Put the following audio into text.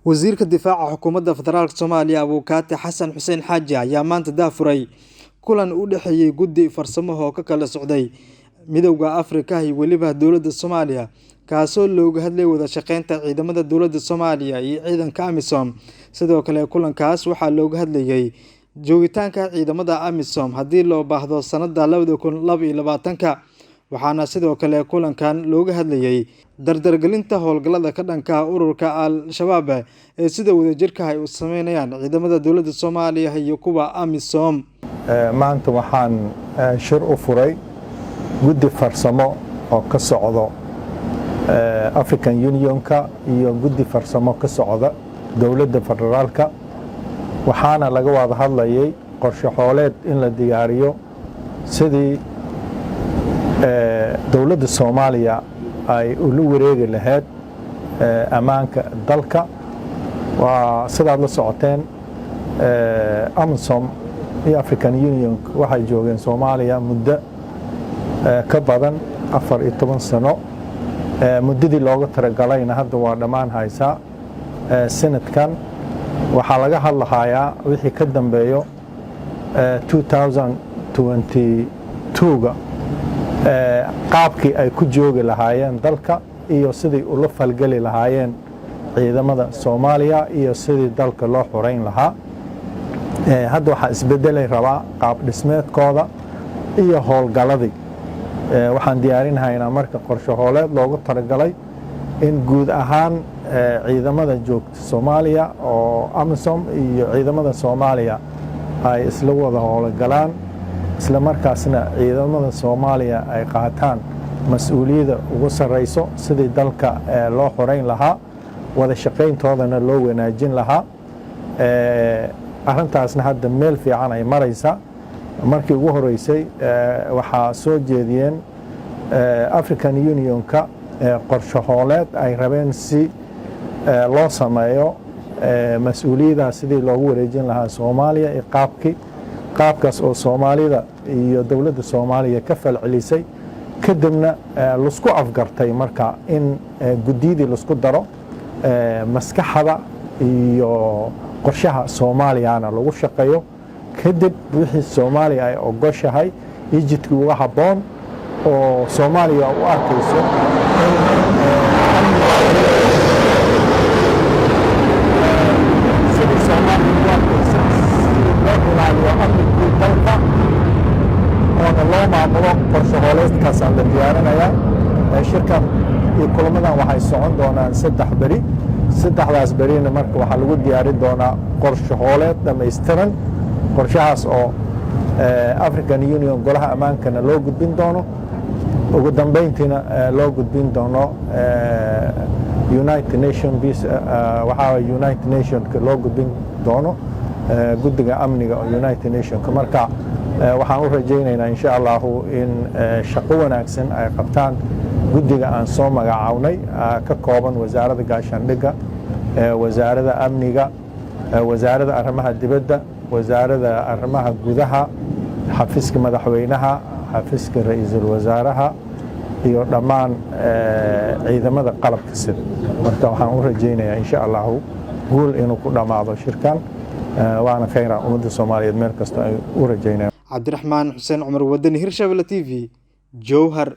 wasiirka difaaca xukuumadda federaalka Soomaaliya Abukaati Xasan Xuseen Xaaji ayaa maanta daafuray kulan u dhaxeeyay guddi farsamo oo ka kala socday midowga Afrika iyo waliba dowladda Soomaaliya kaasoo looga hadlay wada shaqeynta ciidamada dowladda Soomaaliya iyo ciidanka AMISOM. sidoo kale kulankaas waxaa looga hadlayay joogitaanka ciidamada AMISOM haddii loo baahdo sanadda 2022 waxaana sidoo kale kulankan looga hadlayay dardargelinta howlgallada ka dhanka ururka Al-Shabaab ee sida wadajirka ay u sameynayaan ciidamada dowladda Soomaaliya iyo kuwa AMISOM. maanta waxaan shir u furay guddi farsamo oo ka socdo African Unionka iyo guddi farsamo ka socda dowladda federaalka waxaana laga wada hadlayay qorshe hooleed in la diyaariyo sidii dowladda Soomaaliya ay ula wareegi lahayd amaanka dalka. waa sidaad la socoteen AMISOM iyo African Union waxay joogeen Soomaaliya muddo ka badan 14 sano. muddadii looga talagaleyna hadda waa dhammaan haysaa. sanadkan waxaa laga hadlahayaa wixii ka dambeeyo 2022ga qaabkii ay ku joogi lahaayeen dalka iyo sidii ula falgeli lahaayeen ciidamada Soomaaliya iyo sidii dalka loo xoreyn lahaa. hadda waxaa isbedelay rabaa qaab dhismeedkooda iyo howlgalladii. waxaan diyaarinahaynaa marka qorshe hooleed loogu talagalay in guud ahaan ciidamada joogta Soomaaliya oo AMISOM iyo ciidamada Soomaaliya ay isla wada howlgalaan isla markaasna ciidamada Soomaaliya ay qaataan mas'uuliyadda ugu sareyso sidii dalka loo xoreyn lahaa wada shaqeyntoodana loo wanaajin lahaa. arrintaasna hadda meel fiican ay maraysaa. markii ugu horeysay waxaa soo jeediyeen African Unionka qorshe hooleed ay rabeen si loo sameeyo mas'uuliyadda sidii loogu wareejin lahaa Soomaaliya ee qaabkaas oo Soomaalida iyo dowladda Soomaaliya ka falcelisay kadibna lasku afgartay marka in guddiyadii lasku daro maskaxda iyo qorshaha Soomaaliyana lagu shaqeeyo kadib wixii Soomaaliya ay ogoshahay jidkii uga habboon oo Soomaaliya u arkayso loo maamulo qorshe hooleedkaas la diyaarinayaa. shirkan iyo kulamadan waxay socon doonaan 3 beri. 3daas berina marka waxaa lagu diyaarin doonaa qorshe hooleed dhammaystiran. qorshahaas oo African Union golaha amaankana loo gudbin doono ugu dambeyntiina loo gudbin doono United Nations United Nationska loo gudbin doono guddiga amniga United Nationska. marka waxaan u rajaynaynaa insha Allah in shaqo wanaagsan ay qabtaan guddiga aan soo magacawnay ka kooban wasaaradda gaashaandhigga, wasaaradda amniga, wasaaradda arrimaha dibadda, wasaaradda arrimaha gudaha, xafiiska madaxweynaha, xafiiska ra'iisul wasaaraha iyo dhammaan ciidamada qalabka sida. marka waxaan u rajaynayaa insha Allah guul inuu ku dhamaado shirkan waana khayra ummadda Soomaaliyeed meel kasta ay u rajaynayaan. Cabdiraxmaan Xuseen Cumar Wadani, Hirshabelle TV, Jowhar.